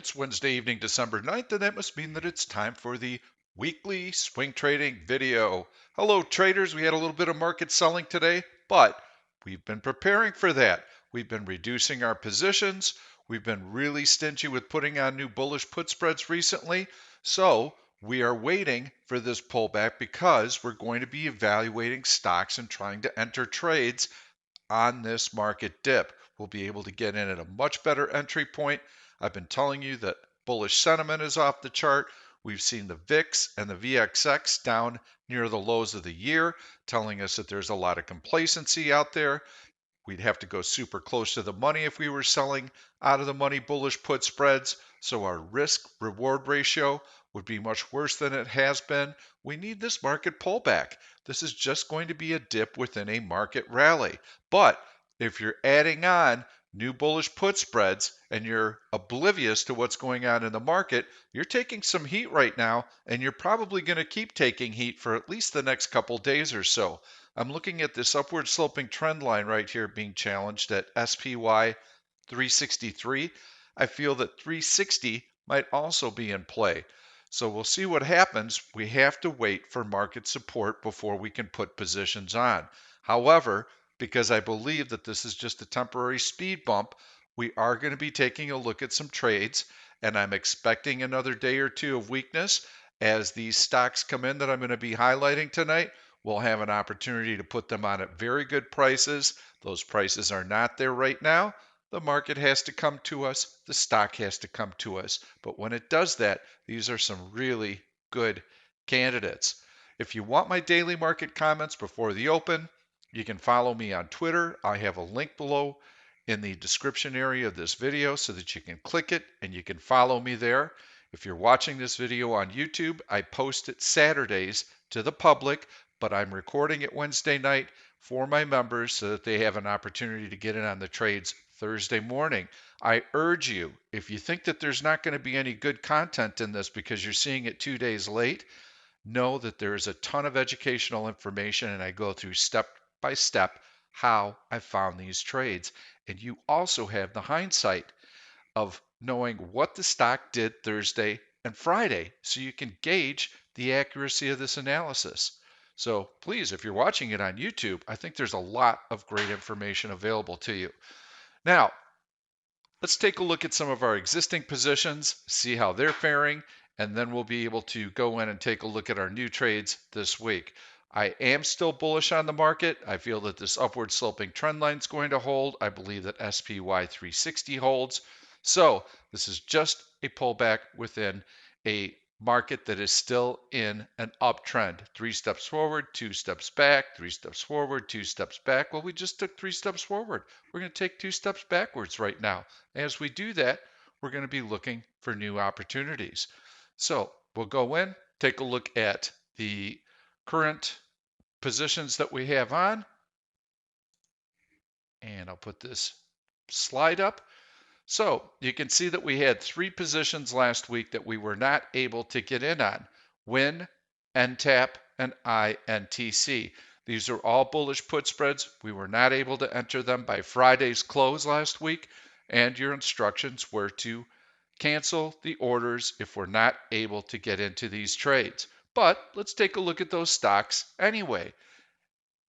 It's Wednesday evening, December 9th, and that must mean that it's time for the weekly swing trading video. Hello, traders. We had a little bit of market selling today, but we've been preparing for that. We've been reducing our positions. We've been really stingy with putting on new bullish put spreads recently. So we are waiting for this pullback because we're going to be evaluating stocks and trying to enter trades on this market dip. We'll be able to get in at a much better entry point. I've been telling you that bullish sentiment is off the chart. We've seen the VIX and the VXX down near the lows of the year, telling us that there's a lot of complacency out there. We'd have to go super close to the money if we were selling out of the money bullish put spreads. So our risk reward ratio would be much worse than it has been. We need this market pullback. This is just going to be a dip within a market rally. But if you're adding on new bullish put spreads and you're oblivious to what's going on in the market, you're taking some heat right now, and you're probably going to keep taking heat for at least the next couple days or so. I'm looking at this upward sloping trend line right here being challenged at SPY 363. I feel that 360 might also be in play. So we'll see what happens. We have to wait for market support before we can put positions on. However, because I believe that this is just a temporary speed bump, we are going to be taking a look at some trades, and I'm expecting another day or two of weakness as these stocks come in that I'm going to be highlighting tonight. We'll have an opportunity to put them on at very good prices. Those prices are not there right now. The market has to come to us. The stock has to come to us. But when it does that, these are some really good candidates. If you want my daily market comments before the open, you can follow me on Twitter. I have a link below in the description area of this video so that you can click it and you can follow me there. If you're watching this video on YouTube, I post it Saturdays to the public, but I'm recording it Wednesday night for my members so that they have an opportunity to get in on the trades Thursday morning. I urge you, if you think that there's not going to be any good content in this because you're seeing it 2 days late, know that there is a ton of educational information, and I go through step by step how I found these trades. And you also have the hindsight of knowing what the stock did Thursday and Friday, so you can gauge the accuracy of this analysis. So please, if you're watching it on YouTube, I think there's a lot of great information available to you. Now, let's take a look at some of our existing positions, see how they're faring, and then we'll be able to go in and take a look at our new trades this week. I am still bullish on the market. I feel that this upward sloping trend line is going to hold. I believe that SPY 360 holds. So this is just a pullback within a market that is still in an uptrend. 3 steps forward, 2 steps back, 3 steps forward, 2 steps back. Well, we just took 3 steps forward. We're going to take 2 steps backwards right now. As we do that, we're going to be looking for new opportunities. So we'll go in, take a look at the current positions that we have on, and I'll put this slide up. So you can see that we had 3 positions last week that we were not able to get in on: WIN, NTAP, and INTC. These are all bullish put spreads. We were not able to enter them by Friday's close last week, and your instructions were to cancel the orders if we're not able to get into these trades. But let's take a look at those stocks anyway.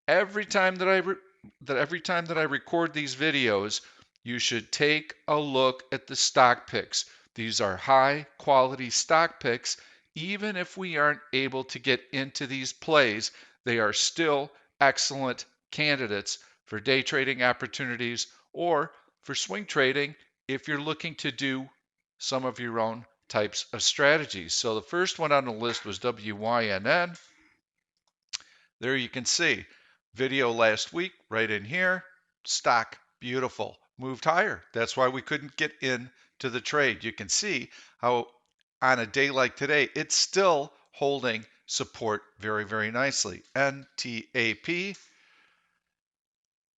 Every time that I record these videos, you should take a look at the stock picks. These are high quality stock picks. Even if we aren't able to get into these plays, they are still excellent candidates for day trading opportunities or for swing trading if you're looking to do some of your own types of strategies. So the first one on the list was WYNN. There you can see video last week right in here. Stock, beautiful, moved higher. That's why we couldn't get into the trade. You can see how on a day like today, it's still holding support very, very nicely. NTAP,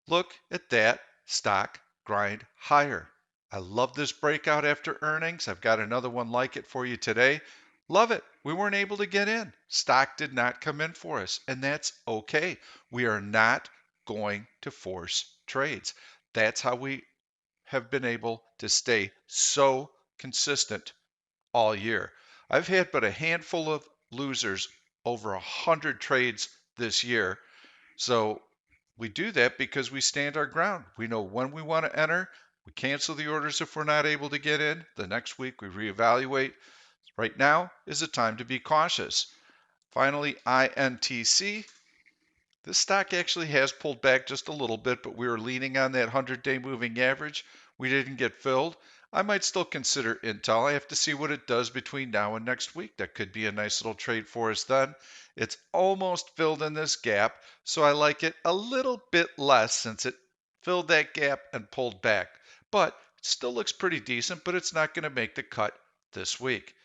look at that stock grind higher. I love this breakout after earnings. I've got another one like it for you today. Love it. We weren't able to get in. Stock did not come in for us, and that's okay. We are not going to force trades. That's how we have been able to stay so consistent all year. I've had but a handful of losers over 100 trades this year. So we do that because we stand our ground. We know when we want to enter. We cancel the orders if we're not able to get in. The next week we reevaluate. Right now is a time to be cautious. Finally, INTC. This stock actually has pulled back just a little bit, but we were leaning on that 100-day moving average. We didn't get filled. I might still consider Intel. I have to see what it does between now and next week. That could be a nice little trade for us then. It's almost filled in this gap, so I like it a little bit less since it filled that gap and pulled back. But it still looks pretty decent, but it's not going to make the cut this week.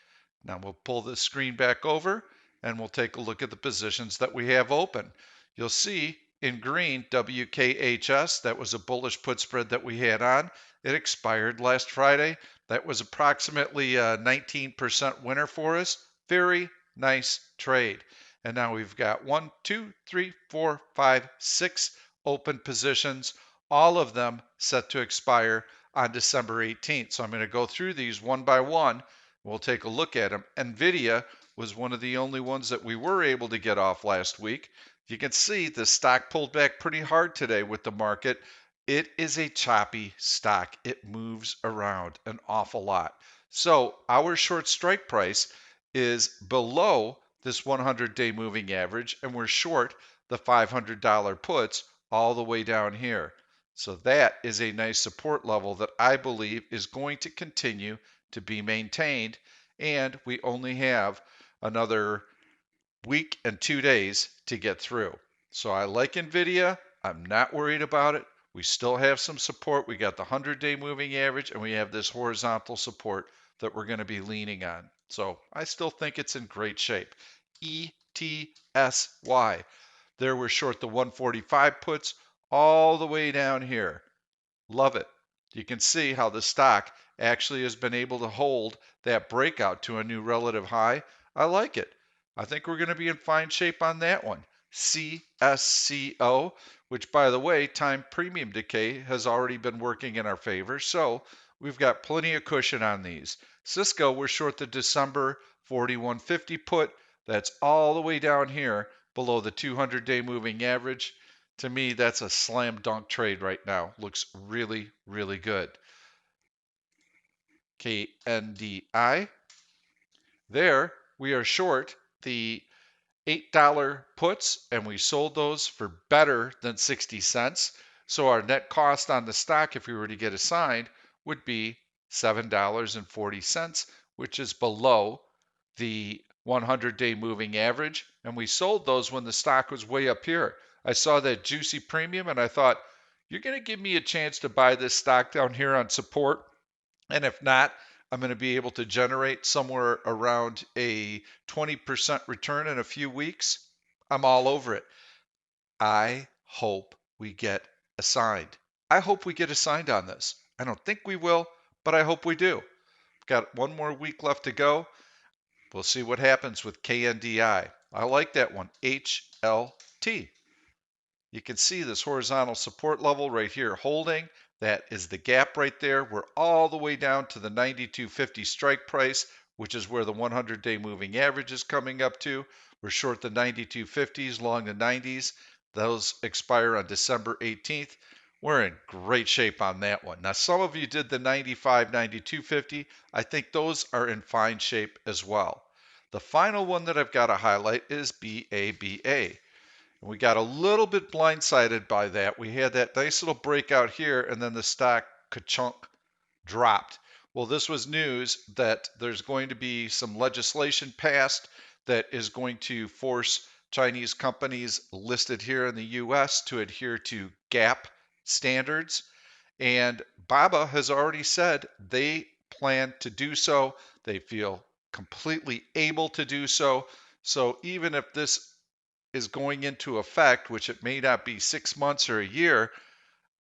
Now we'll pull this screen back over and we'll take a look at the positions that we have open. You'll see in green WKHS, that was a bullish put spread that we had on. It expired last Friday. That was approximately a 19% winner for us. Very nice trade. And now we've got 1, 2, 3, 4, 5, 6 open positions, all of them set to expire on December 18th. So I'm going to go through these one by one. We'll take a look at them. Nvidia was one of the only ones that we were able to get off last week. You can see the stock pulled back pretty hard today with the market. It is a choppy stock. It moves around an awful lot. So our short strike price is below this 100-day moving average, and we're short the $500 puts all the way down here. So that is a nice support level that I believe is going to continue to be maintained, and we only have another week and 2 days to get through. So I like Nvidia. I'm not worried about it. We still have some support. We got the 100-day moving average, and we have this horizontal support that we're going to be leaning on. So I still think it's in great shape. ETSY. There we're short the 145 puts all the way down here. Love it. You can see how the stock actually has been able to hold that breakout to a new relative high. I like it. I think we're going to be in fine shape on that one. CSCO, which by the way, time premium decay has already been working in our favor. So we've got plenty of cushion on these. Cisco, we're short the December 4150 put. That's all the way down here below the 200-day moving average. To me, that's a slam dunk trade right now. Looks really, really good. KNDI. There, we are short the $8 puts, and we sold those for better than 60 cents. So our net cost on the stock, if we were to get assigned, would be $7.40, which is below the 100-day moving average. And we sold those when the stock was way up here. I saw that juicy premium and I thought, you're going to give me a chance to buy this stock down here on support. And if not, I'm going to be able to generate somewhere around a 20% return in a few weeks. I'm all over it. I hope we get assigned. I hope we get assigned on this. I don't think we will, but I hope we do. We've got one more week left to go. We'll see what happens with KNDI. I like that one. HLT. You can see this horizontal support level right here holding. That is the gap right there. We're all the way down to the 92.50 strike price, which is where the 100-day moving average is coming up to. We're short the 92.50s, long the 90s. Those expire on December 18th. We're in great shape on that one. Now, some of you did the 95, 92.50. I think those are in fine shape as well. The final one that I've got to highlight is BABA. We got a little bit blindsided by that. We had that nice little breakout here, and then the stock ka-chunk dropped. Well, this was news that there's going to be some legislation passed that is going to force Chinese companies listed here in the U.S. to adhere to GAAP standards. And BABA has already said they plan to do so. They feel completely able to do so. So even if this is going into effect, which it may not be 6 months or a year,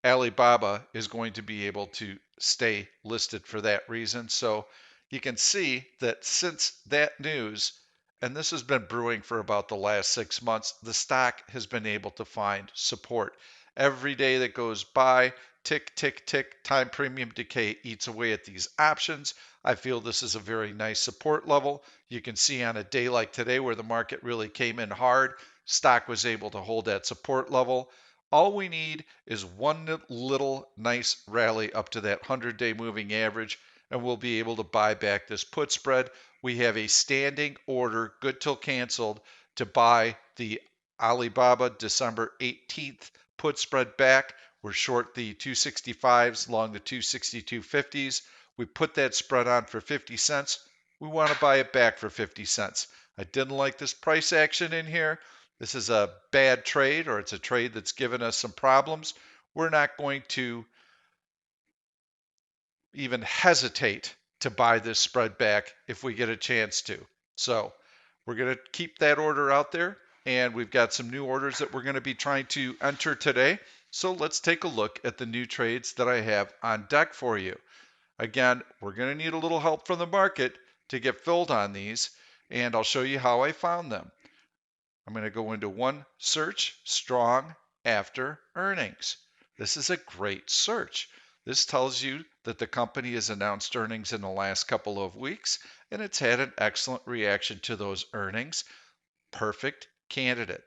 Alibaba is going to be able to stay listed for that reason. So you can see that since that news, and this has been brewing for about the last 6 months, the stock has been able to find support. Every day that goes by, tick, tick, tick. Time premium decay eats away at these options. I feel this is a very nice support level. You can see on a day like today where the market really came in hard, stock was able to hold that support level. All we need is one little nice rally up to that 100-day moving average, and we'll be able to buy back this put spread. We have a standing order, good till canceled, to buy the Alibaba December 18th put spread back. We're short the 265s, long the 262.50s. We put that spread on for 50 cents. We want to buy it back for 50 cents. I didn't like this price action in here. This is a bad trade, or it's a trade that's given us some problems. We're not going to even hesitate to buy this spread back if we get a chance to. So we're going to keep that order out there, and we've got some new orders that we're going to be trying to enter today. So let's take a look at the new trades that I have on deck for you. Again, we're going to need a little help from the market to get filled on these, and I'll show you how I found them. I'm going to go into one search, strong after earnings. This is a great search. This tells you that the company has announced earnings in the last couple of weeks, and it's had an excellent reaction to those earnings. Perfect candidate.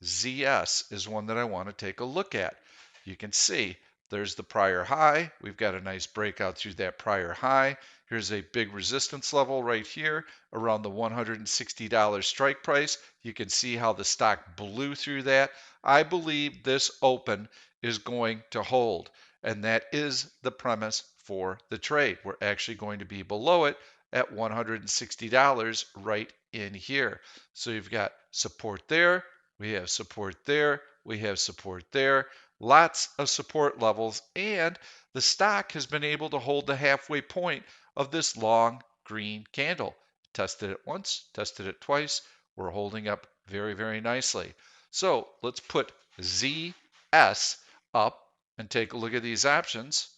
ZS is one that I want to take a look at. You can see there's the prior high. We've got a nice breakout through that prior high. Here's a big resistance level right here around the $160 strike price. You can see how the stock blew through that. I believe this open is going to hold, and that is the premise for the trade. We're actually going to be below it at $160 right in here. So you've got support there, we have support there, we have support there, lots of support levels, and the stock has been able to hold the halfway point of this long green candle. Tested it once, tested it twice. We're holding up very, very nicely. So let's put ZS up and take a look at these options.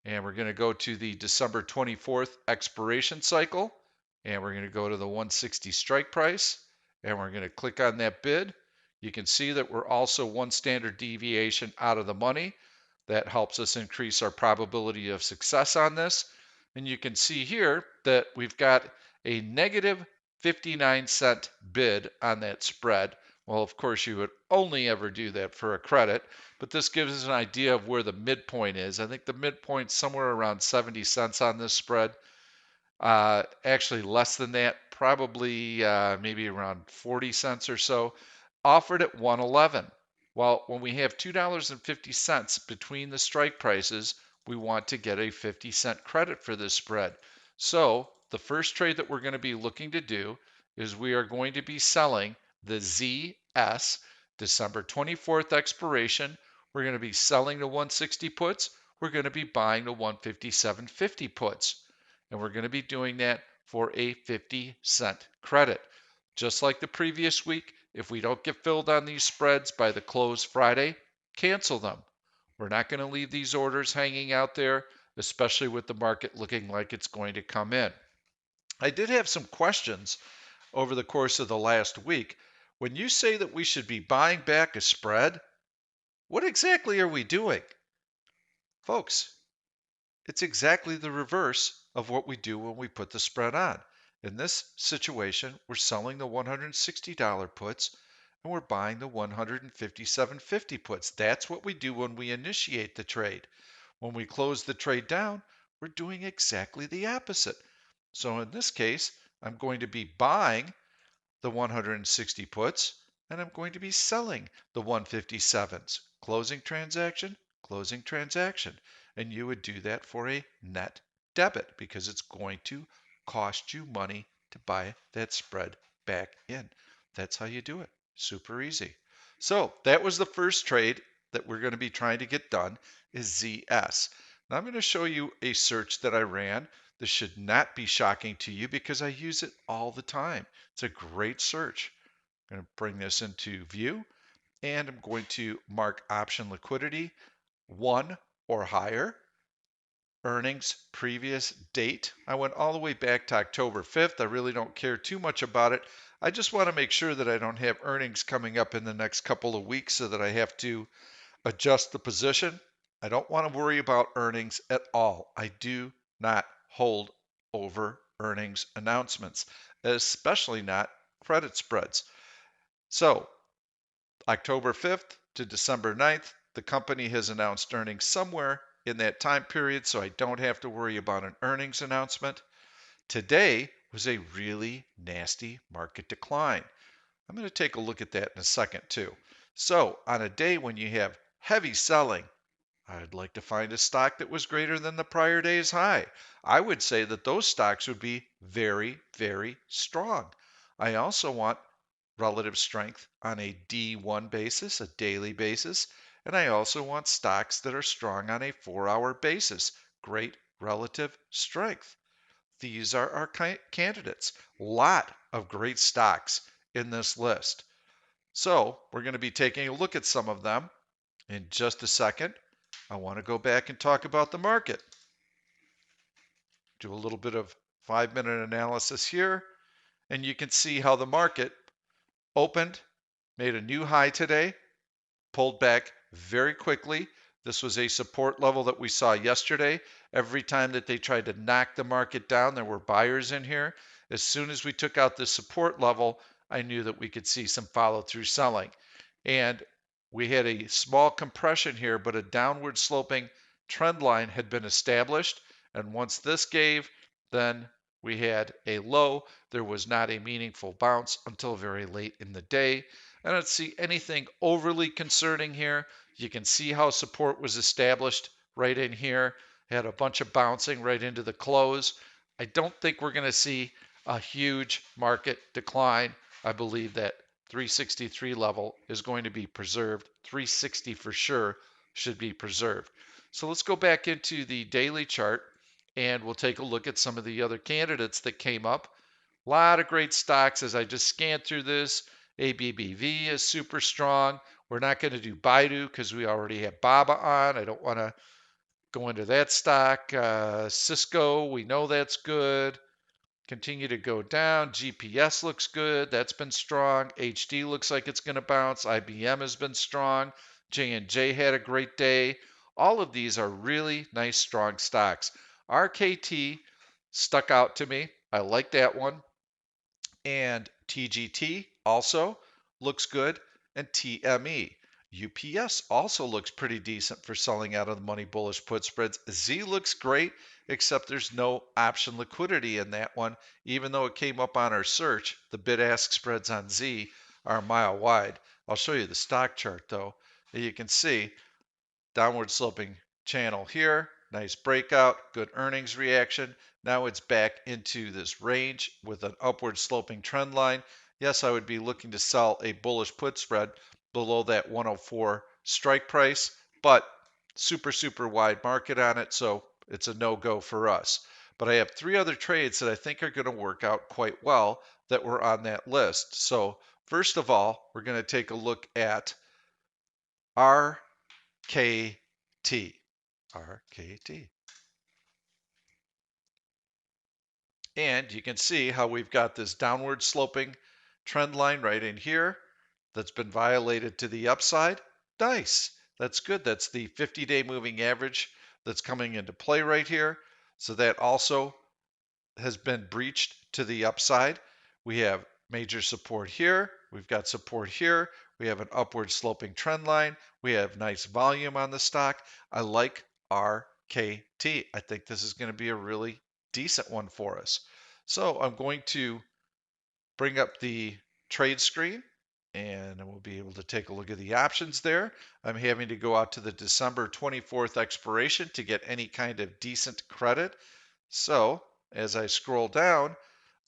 And we're going to go to the December 24th expiration cycle. And we're going to go to the 160 strike price. And we're going to click on that bid. You can see that we're also one standard deviation out of the money. That helps us increase our probability of success on this. And you can see here that we've got a negative 59-cent bid on that spread. Well, of course, you would only ever do that for a credit, but this gives us an idea of where the midpoint is. I think the midpoint's somewhere around 70 cents on this spread. Actually less than that, probably maybe around 40 cents or so, offered at 111. Well, when we have $2.50 between the strike prices, we want to get a 50-cent credit for this spread. So the first trade that we're going to be looking to do is we are going to be selling the ZS December 24th expiration. We're going to be selling the 160 puts. We're going to be buying the 157.50 puts. And we're going to be doing that for a 50-cent credit. Just like the previous week, if we don't get filled on these spreads by the close Friday, cancel them. We're not going to leave these orders hanging out there, especially with the market looking like it's going to come in. I did have some questions over the course of the last week. When you say that we should be buying back a spread, what exactly are we doing? Folks, it's exactly the reverse of what we do when we put the spread on. In this situation, we're selling the $160 puts and we're buying the 157.50 puts. That's what we do when we initiate the trade. When we close the trade down, we're doing exactly the opposite. So in this case, I'm going to be buying the 160 puts and I'm going to be selling the 157s. Closing transaction, closing transaction. And you would do that for a net debit because it's going to cost you money to buy that spread back in. That's how you do it. Super easy. So that was the first trade that we're going to be trying to get done is ZS. Now I'm going to show you a search that I ran. This should not be shocking to you because I use it all the time. It's a great search. I'm going to bring this into view and I'm going to mark option liquidity 1 or higher. Earnings previous date. I went all the way back to October 5th. I really don't care too much about it. I just want to make sure that I don't have earnings coming up in the next couple of weeks so that I have to adjust the position. I don't want to worry about earnings at all. I do not hold over earnings announcements, especially not credit spreads. So, October 5th to December 9th, the company has announced earnings somewhere in that time period, so I don't have to worry about an earnings announcement. Today was a really nasty market decline. I'm going to take a look at that in a second, too. So, on a day when you have heavy selling, I'd like to find a stock that was greater than the prior day's high. I would say that those stocks would be very, very strong. I also want relative strength on a D1 basis, a daily basis, and I also want stocks that are strong on a 4-hour basis. Great relative strength. These are our candidates. Lot of great stocks in this list. So we're going to be taking a look at some of them in just a second. I want to go back and talk about the market. Do a little bit of 5-minute analysis here, and you can see how the market opened, made a new high today, pulled back very quickly. This was a support level that we saw yesterday. Every time that they tried to knock the market down, there were buyers in here. As soon as we took out this support level, I knew that we could see some follow through selling. And we had a small compression here, but a downward sloping trend line had been established. And once this gave, then we had a low. There was not a meaningful bounce until very late in the day. I don't see anything overly concerning here. You can see how support was established right in here. Had a bunch of bouncing right into the close. I don't think we're going to see a huge market decline. I believe that 363 level is going to be preserved. 360 for sure should be preserved. So let's go back into the daily chart and we'll take a look at some of the other candidates that came up. A lot of great stocks as I just scanned through this. ABBV is super strong. We're not going to do Baidu because we already have Baba on. I don't want to go into that stock. Cisco, we know that's good. Continue to go down. GPS looks good. That's been strong. HD looks like it's going to bounce. IBM has been strong. J&J had a great day. All of these are really nice, strong stocks. RKT stuck out to me. I like that one. And TGT also looks good. And TME. UPS also looks pretty decent for selling out of the money bullish put spreads. Z looks great, except there's no option liquidity in that one. Even though it came up on our search, the bid-ask spreads on Z are a mile wide. I'll show you the stock chart though. You can see downward sloping channel here. Nice breakout, good earnings reaction. Now it's back into this range with an upward sloping trend line. Yes, I would be looking to sell a bullish put spread below that 104 strike price, but super, super wide market on it, so it's a no-go for us. But I have 3 other trades that I think are going to work out quite well that were on that list. So first of all, we're going to take a look at RKT. RKT. And you can see how we've got this downward sloping trend line right in here that's been violated to the upside. Nice. That's good. That's the 50-day moving average that's coming into play right here. So that also has been breached to the upside. We have major support here. We've got support here. We have an upward sloping trend line. We have nice volume on the stock. I like RKT. I think this is going to be a really decent one for us. So I'm going to bring up the trade screen and we'll be able to take a look at the options there. I'm having to go out to the December 24th expiration to get any kind of decent credit. So as I scroll down,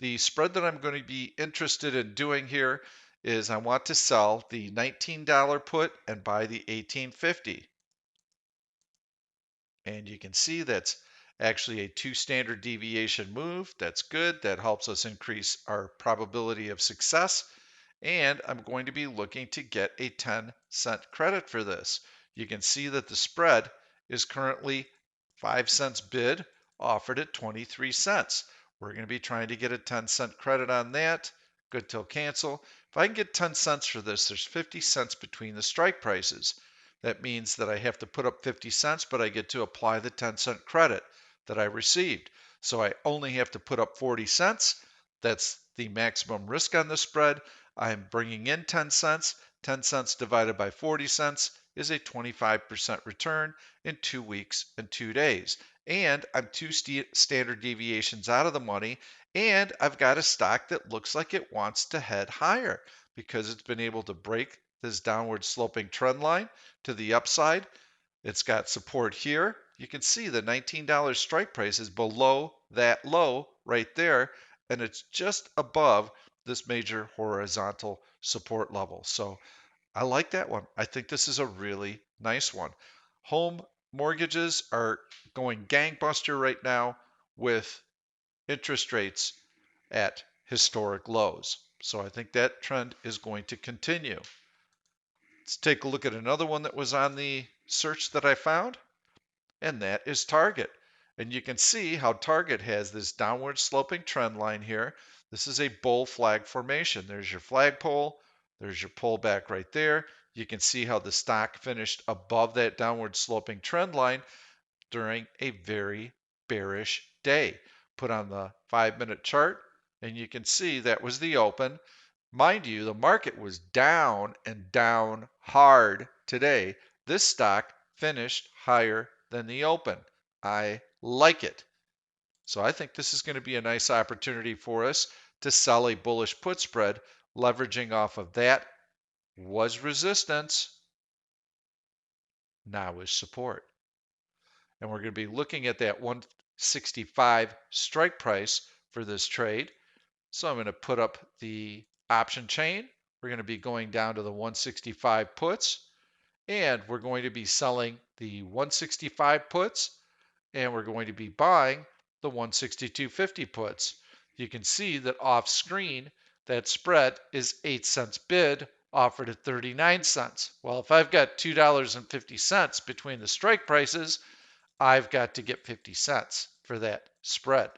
the spread that I'm going to be interested in doing here is I want to sell the $19 put and buy the 18.50. And you can see that's actually a 2 standard deviation move. That's good. That helps us increase our probability of success. And I'm going to be looking to get a 10-cent credit for this. You can see that the spread is currently 5 cents bid, offered at 23 cents. We're going to be trying to get a 10-cent credit on that. Good till cancel. If I can get 10 cents for this, there's 50 cents between the strike prices. That means that I have to put up 50 cents, but I get to apply the 10-cent credit that I received. So I only have to put up 40 cents. That's the maximum risk on the spread. I'm bringing in 10 cents. 10 cents divided by 40 cents is a 25% return in 2 weeks and 2 days. And I'm two standard deviations out of the money. And I've got a stock that looks like it wants to head higher because it's been able to break this downward sloping trend line to the upside. It's got support here. You can see the $19 strike price is below that low right there, and it's just above this major horizontal support level. So I like that one. I think this is a really nice one. Home mortgages are going gangbuster right now with interest rates at historic lows. So I think that trend is going to continue. Let's take a look at another one that was on the search that I found, and that is Target. And you can see how Target has this downward sloping trend line here. This is a bull flag formation. There's your flagpole. There's your pullback right there. You can see how the stock finished above that downward sloping trend line during a very bearish day. Put on the 5-minute chart, and you can see that was the open. Mind you, the market was down and down hard today. This stock finished higher than the open. I like it. So I think this is going to be a nice opportunity for us to sell a bullish put spread, leveraging off of that was resistance, now is support. And we're going to be looking at that 165 strike price for this trade. So I'm going to put up the option chain. We're going to be going down to the 165 puts, and we're going to be selling the 165 puts, and we're going to be buying the 162.50 puts. You can see that off screen, that spread is 8 cents bid, offered at 39 cents. Well, if I've got $2.50 between the strike prices, I've got to get 50 cents for that spread.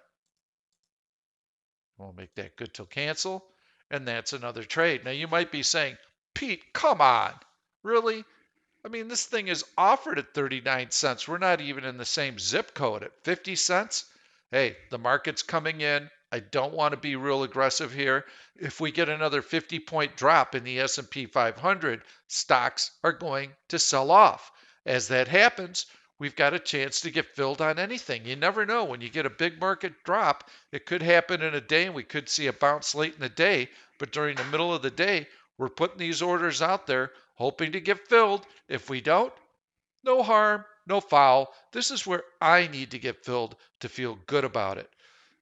We'll make that good till cancel, and that's another trade. Now you might be saying, Pete, come on. Really? I mean, this thing is offered at 39 cents. We're not even in the same zip code at 50 cents. Hey, the market's coming in. I don't want to be real aggressive here. If we get another 50-point drop in the S&P 500, stocks are going to sell off. As that happens, we've got a chance to get filled on anything. You never know. When you get a big market drop, it could happen in a day, and we could see a bounce late in the day. But during the middle of the day, we're putting these orders out there, hoping to get filled. If we don't, no harm, no foul. This is where I need to get filled to feel good about it.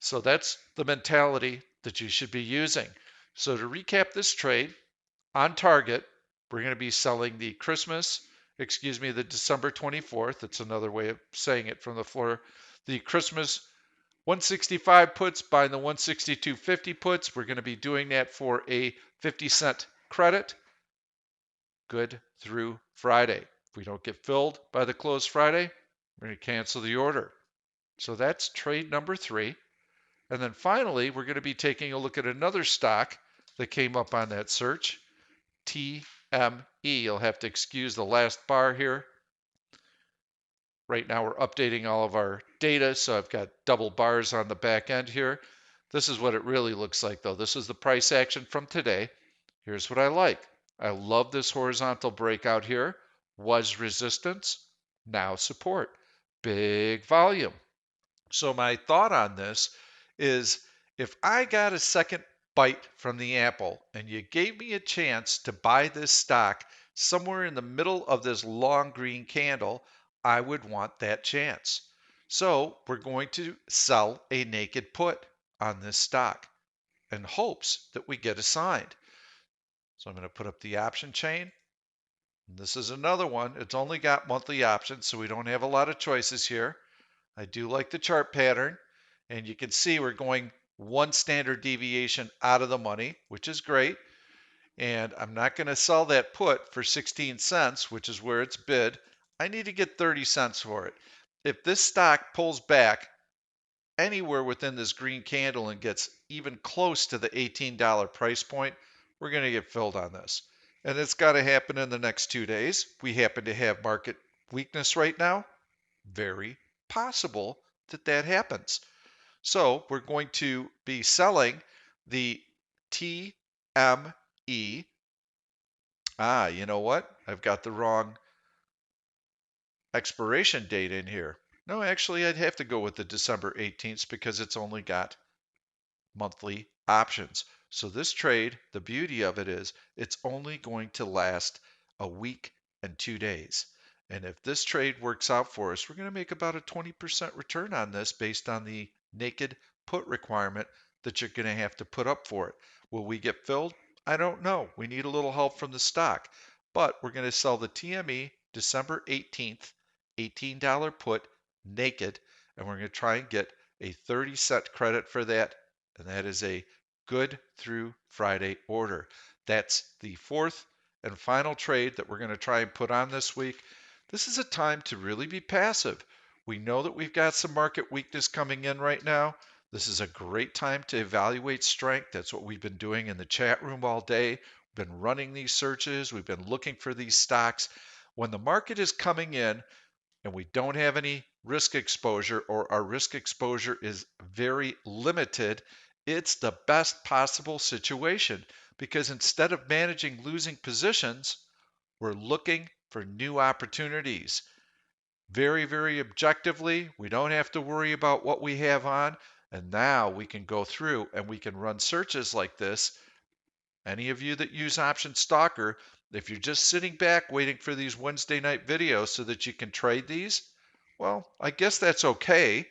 So that's the mentality that you should be using. So to recap this trade, on target, we're going to be selling the the December 24th. That's another way of saying it from the floor. The Christmas 165 puts, buying the 162.50 puts. We're going to be doing that for a 50-cent credit. Good through Friday. If we don't get filled by the close Friday, we're going to cancel the order. So that's trade number 3. And then finally, we're going to be taking a look at another stock that came up on that search, TME. You'll have to excuse the last bar here. Right now we're updating all of our data, so I've got double bars on the back end here. This is what it really looks like though. This is the price action from today. Here's what I like. I love this horizontal breakout here. Was resistance, now support. Big volume. So my thought on this is if I got a second bite from the apple and you gave me a chance to buy this stock somewhere in the middle of this long green candle, I would want that chance. So we're going to sell a naked put on this stock in hopes that we get assigned. So I'm going to put up the option chain. This is another one. It's only got monthly options, so we don't have a lot of choices here. I do like the chart pattern, and you can see we're going one standard deviation out of the money, which is great. And I'm not going to sell that put for 16 cents, which is where it's bid. I need to get 30 cents for it. If this stock pulls back anywhere within this green candle and gets even close to the $18 price point, we're going to get filled on this. and it's got to happen in the next 2 days. We happen to have market weakness right now. Very possible that that happens. So we're going to be selling the TME. You know what? I've got the wrong expiration date in here. No, actually, I'd have to go with the December 18th because it's only got monthly options. So this trade, the beauty of it is it's only going to last a week and 2 days. And if this trade works out for us, we're going to make about a 20% return on this based on the naked put requirement that you're going to have to put up for it. Will we get filled? I don't know. We need a little help from the stock. But we're going to sell the TME December 18th, $18 put naked, and we're going to try and get a 30-cent credit for that, and that is a good through Friday order. That's the fourth and final trade that we're going to try and put on this week. This is a time to really be passive. We know that we've got some market weakness coming in right now. This is a great time to evaluate strength. That's what we've been doing in the chat room all day. We've been running these searches. We've been looking for these stocks. When the market is coming in, and we don't have any risk exposure, or our risk exposure is very limited, it's the best possible situation, because instead of managing losing positions, we're looking for new opportunities. Very, very objectively, we don't have to worry about what we have on, and now we can go through and we can run searches like this. Any of you that use Option Stalker, if you're just sitting back waiting for these Wednesday night videos so that you can trade these, well, I guess that's okay.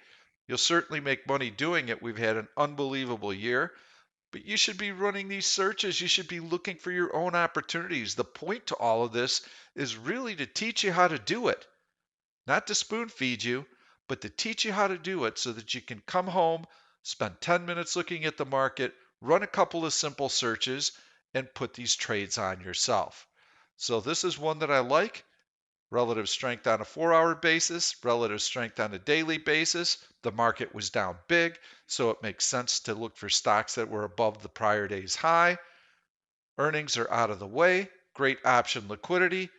You'll certainly make money doing it. We've had an unbelievable year, but you should be running these searches. You should be looking for your own opportunities. The point to all of this is really to teach you how to do it, not to spoon feed you, but to teach you how to do it so that you can come home, spend 10 minutes looking at the market, run a couple of simple searches, and put these trades on yourself. So this is one that I like. Relative strength on a 4-hour basis, relative strength on a daily basis. The market was down big, so it makes sense to look for stocks that were above the prior day's high. Earnings are out of the way. Great option liquidity.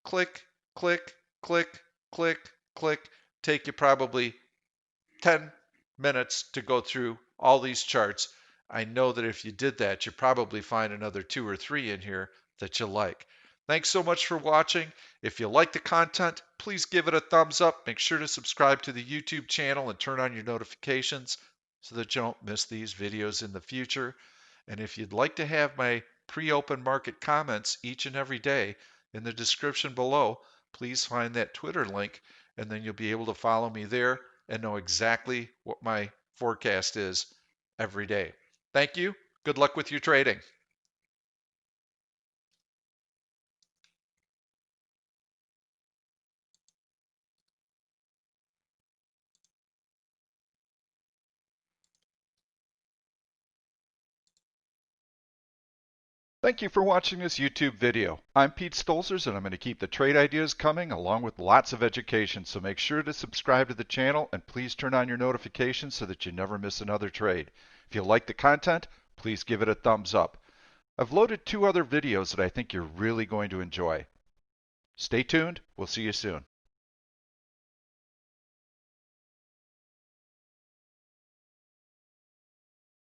Click, click, click, click, click. Take you probably 10 minutes to go through all these charts. I know that if you did that, you probably find another 2 or 3 in here that you like. Thanks so much for watching. If you like the content, please give it a thumbs up. Make sure to subscribe to the YouTube channel and turn on your notifications so that you don't miss these videos in the future. And if you'd like to have my pre-open market comments each and every day, in the description below, please find that Twitter link, and then you'll be able to follow me there and know exactly what my forecast is every day. Thank you. Good luck with your trading. Thank you for watching this YouTube video. I'm Pete Stolzers, and I'm going to keep the trade ideas coming along with lots of education. So make sure to subscribe to the channel and please turn on your notifications so that you never miss another trade. If you like the content, please give it a thumbs up. I've loaded 2 other videos that I think you're really going to enjoy. Stay tuned. We'll see you soon.